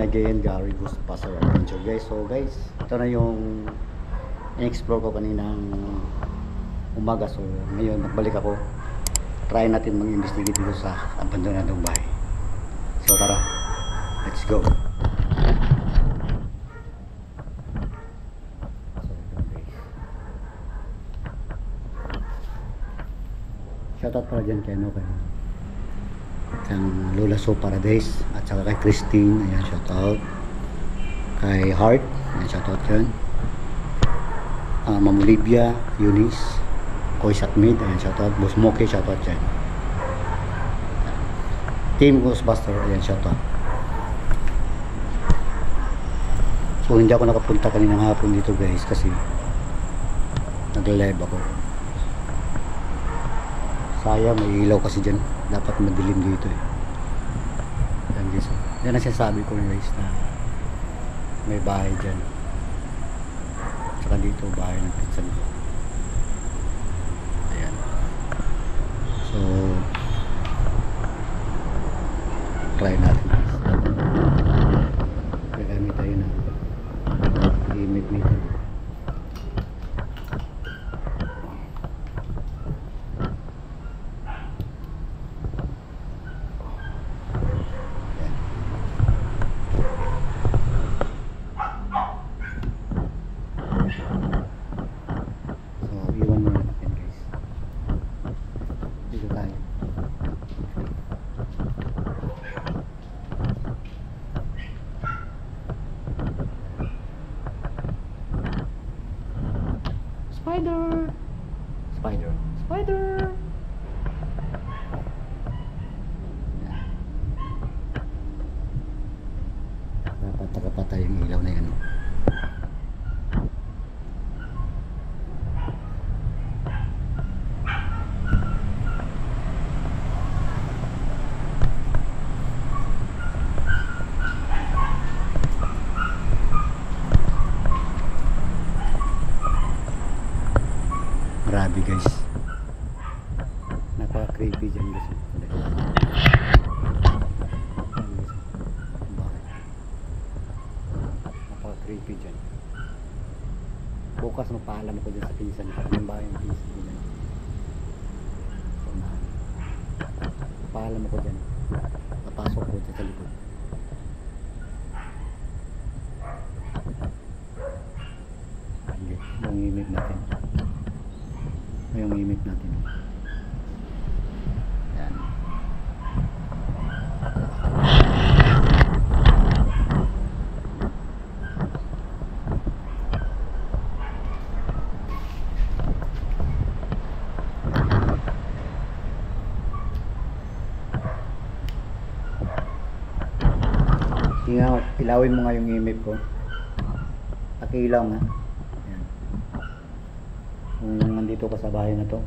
again, Gary Gusto Pastor Adventure guys. So guys, ito na yung in-explore ko kaninang umaga. So ngayon magbalik ako. Try natin mag-investigate dito sa abandonadong bahay. So tara, let's go. Shoutout pala dyan kay kang Lola So Paradise at saka kay Christine, ayan, shoutout kay Heart, ayan, shoutout dyan, Ma'am Olivia, Eunice, Koy Satmid, ayan, shoutout, Boss Moke, shoutout dyan, Team Ghostbuster, ayan, shoutout. So hindi ako nakapunta kaninang hapon dito guys kasi nag-live ako. Sayang, may ilaw kasi dyan. Dapat madilim dito eh. Yan guys. Yan ang sinasabi ko guys na may bahay dyan. Saka dito bahay ng pinsan ko. Ayan. So try natin. Gagamit tayo ng image nito. Spider! Spider! Spider! Dapat nakapatay yung ilaw na yan. Grabe guys, napaka creepy dyan guys. Napaka creepy dyan. Bukas magpaalam ako dyan sa pinsan yung bahay ng pinsan dyan. So paalam ako dyan, napasok ko dyan sa likod. Yung imig natin, yung image natin. Yan. Tingnan, ilawin mo nga yung image ko. Pakilaw nga. Kung nandito ka sa bahay na to,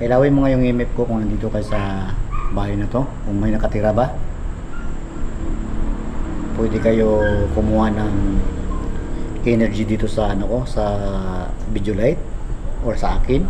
ilawin mo nga yung imip ko kung nandito ka sa bahay na to, kung may nakatira ba. Pwede kayo kumuha ng energy dito sa ano ko, sa video light or sa akin.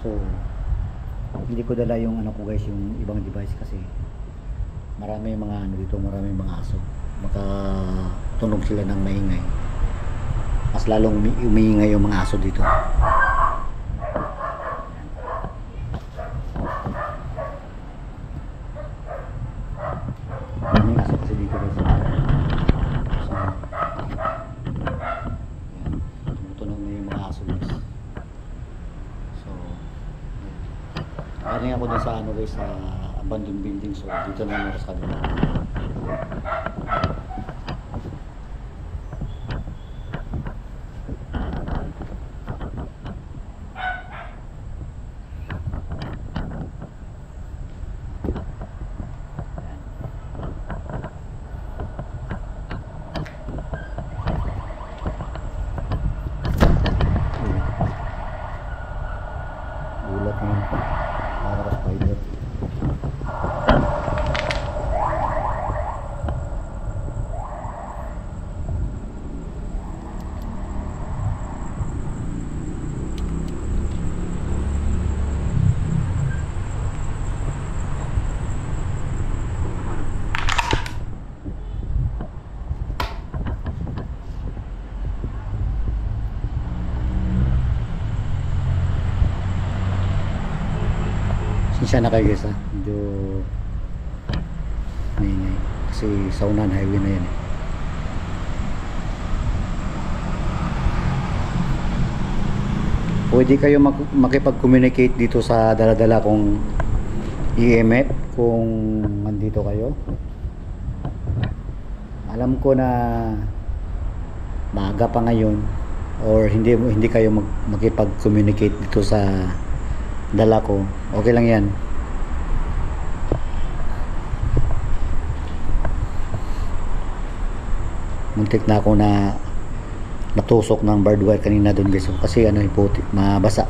So hindi ko dala yung ano ko guys, yung ibang device kasi marami mga ano dito, marami mga aso, baka tunog sila ng maingay, mas lalong umiingay yung mga aso dito. Maraming aso kasi dito guys. So yan, tumutunog na yung mga aso guys. Galing ako dun sa ano guys, sa abandoned building. So dito na ako sa kabila. Gulat naman. Para ka spider. Siya na kayo guys ha. Medyo maingay. Kasi sa unahan highway na yan eh. Pwede kayo makipag-communicate dito sa dala-dala kong EMF kung nandito kayo. Alam ko na maaga pa ngayon or hindi kayo makipag-communicate dito sa dala ko. Okay lang yan. Muntik na ako na natusok ng barbed wire kanina doon guys. Kasi ano, puti, mabasa.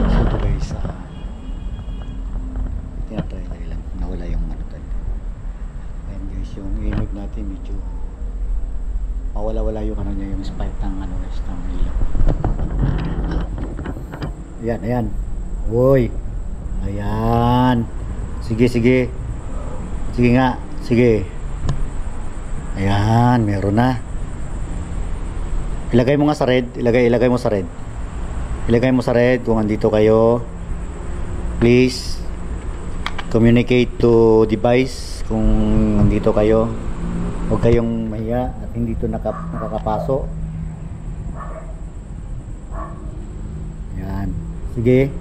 So ito guys, tinatry lang. Nawala yung manutan. Ayan guys, yung inig natin medyo mawala-wala yung ano niya, yung spike ng ano guys, ng ilaw. Ayan, ayan. Uy. Ayan. Sige, sige. Sige nga. Sige. Ayan, meron na. Ilagay mo nga sa red. Ilagay mo sa red. Ilagay mo sa red kung andito kayo. Please communicate to device kung andito kayo. Huwag kayong mahiya at hindi ito nakakapaso. Ayan. Sige.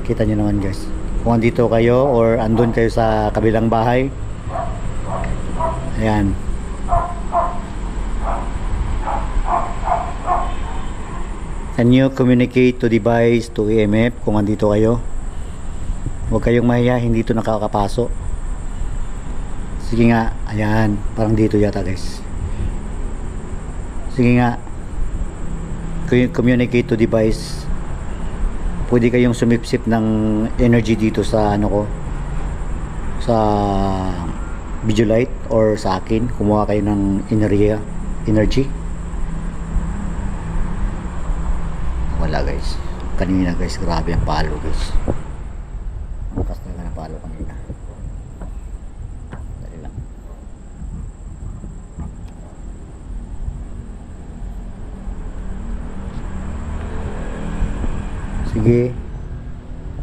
Kita nyo naman guys. Kung andito kayo or andun kayo sa kabilang bahay. Ayan. Can you communicate to device to EMF kung andito kayo? Huwag kayong mahiya, hindi ito nakakapaso. Sige nga. Ayan. Parang dito yata guys. Sige nga. Communicate to device. Pwede kayong sumipsip ng energy dito sa ano ko, sa video light or sa akin. Kumuha kayo ng energy. Wala guys. Kanina guys, grabe ang palo guys. Bukas talaga na palo kanina. Dali lang. Sige.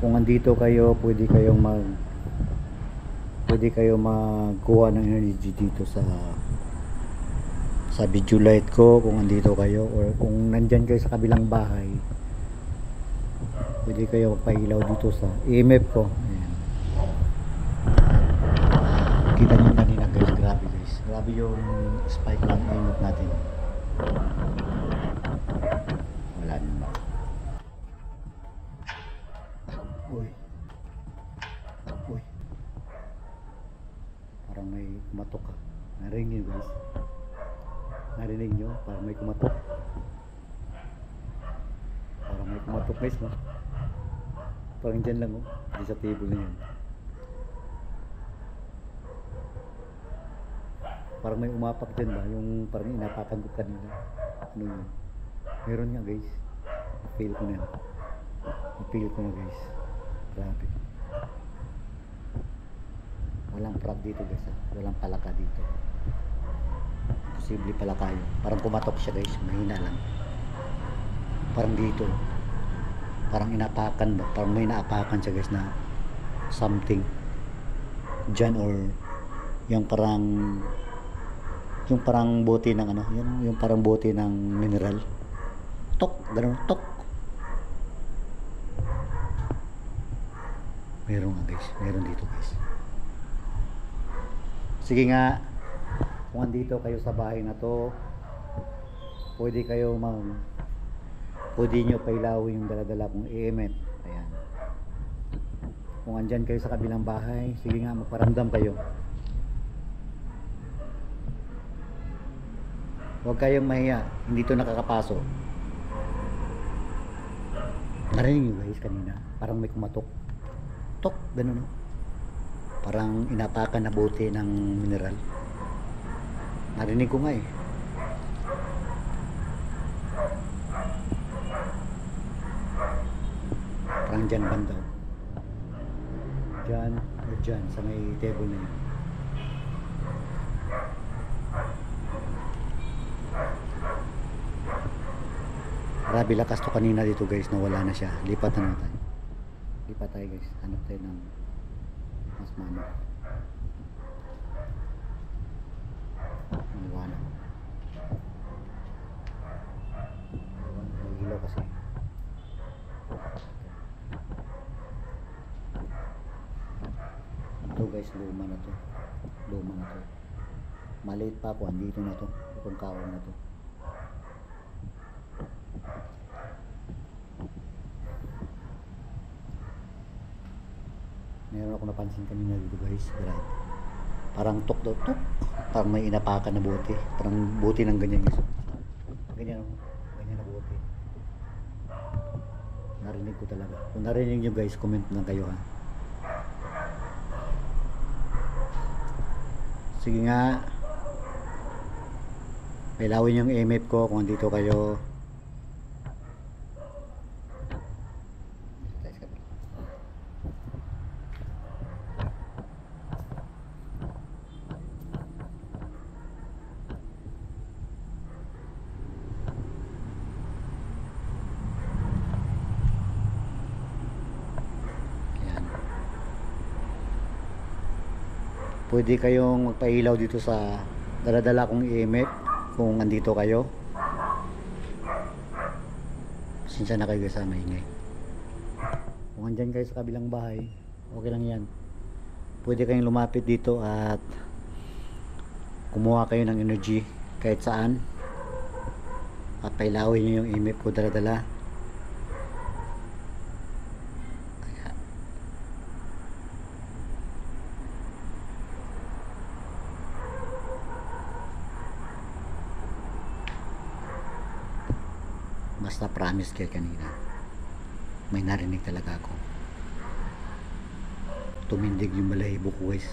Kung andito kayo, pwede kayong magkuha ng energy dito sa video light ko kung andito kayo, or kung nandyan kayo sa kabilang bahay, pwede kayo magpailaw dito sa EMF ko. Ayan. Kita nyo kanina guys, grabe guys. Grabe yung spike ng EMF natin. Wala naman. Uy. Uy. Parang may kumatok ka. Narinig nyo guys. Narinig nyo? Parang may kumatok. Parang may kumatok guys, no? Parang dyan lang, oh. Di sa table na yan. Parang may umapak din ba? Yung parang inapakan ko kanina. Ano yun? Meron nga guys. Na-fail ko na yan. Na-fail ko na guys. Grabe. Walang frog dito guys, ha? Walang palaka dito. Posible palaka yun. Parang kumatok siya guys, mahina lang. Parang dito. Parang inapakan ba? Parang may naapakan siya guys na something dyan, or yung parang bote ng ano, yung parang bote ng mineral. Tok, gano'n, tok. Meron nga guys, meron dito guys. Sige nga, kung andito kayo sa bahay na to, pwede nyo pailawin yung dala-dala kong EMF. Ayan. Kung andyan kayo sa kabilang bahay, sige nga, magparamdam kayo. Huwag kayong mahiya, hindi to nakakapaso. Narinig nyo guys kanina, parang may kumatok. Tok, gano'n, no? Parang inapakan na bote ng mineral. Narinig ko nga eh. Parang dyan banda. Dyan o dyan sa may table na yun. Grabe lakas to kanina dito guys, nawala na siya. Lipat na naman tayo. Lipat tayo guys. Hanap tayo ng mas mano. Maliwanag. May ilaw kasi. Ito guys, luma na to. Luma na to. Maliit pa ako, andito na to. Itong kawan na to. Meron ako napansin kanina dito guys. Parang tok daw tok. Parang may inapakan na bote. Parang bote ng ganyan guys. Ganyan na bote. Narinig ko talaga. Kung narinig nyo guys, comment lang kayo ha. Sige nga. Pailawin yung EMF ko kung andito kayo. Pwede kayong magpailaw dito sa dala-dala kong EMF kung andito kayo. Pasensya na kayo sa maingay. Kung andyan kayo sa kabilang bahay, okay lang yan. Pwede kayong lumapit dito at kumuha kayo ng energy kahit saan at pailawin nyo yung EMF ko dala-dala. Basta promise kayo kanina, may narinig talaga ako. Tumindig yung balahibo ko guys.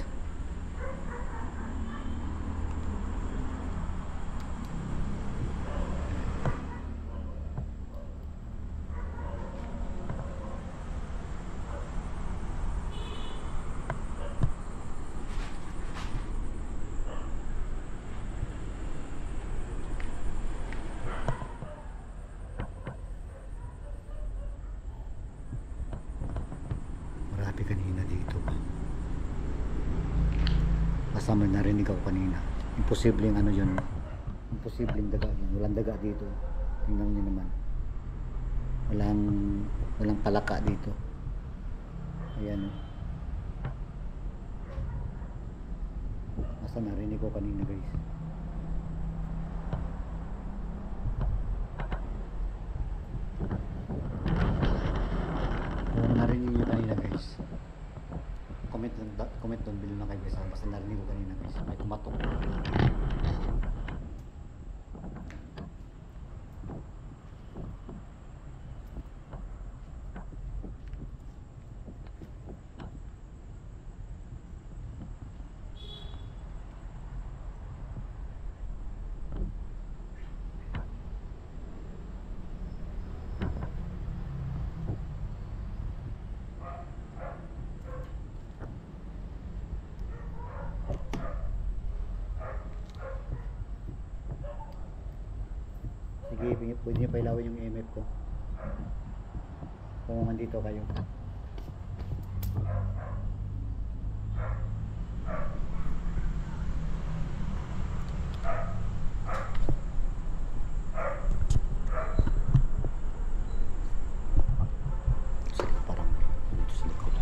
Kanina dito basta may narinig ako kanina. Imposibleng ano yun, imposibleng daga yun. Walang daga dito, tingnan nyo naman, walang palaka dito. Ayan o, basta narinig ko kanina guys. Kung narinig nyo kanina guys, comment doon below na kayo guys. Basta narinig ko kanina guys, may kumatok. Sige, pwede nyo pailawin yung EMF ko kung nandito kayo. Parang dito sa likod.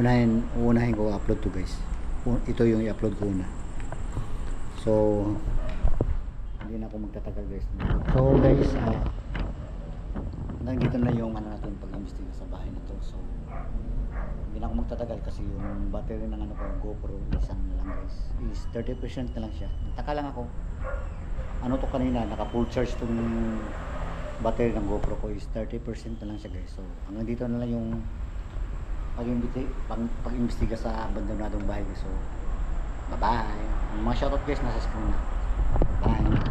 Uunahin ko upload to guys. Ito yung i-upload ko una. So hindi na ako magtatagal guys. So guys, nandito na yung ano natin pag-imbestiga sa bahay na to. So hindi na ako magtatagal kasi yung battery ng ano ko, GoPro isang na lang guys. Is 30% na lang siya. Taka lang ako. Ano to kanina, naka full charge tong battery ng GoPro ko is 30% na lang siya guys. So hanggang dito na lang yung pag-imbestiga sa abandonadong bahay guys. So bye bye. Ang mga shoutout guys nasa screen na. Bye.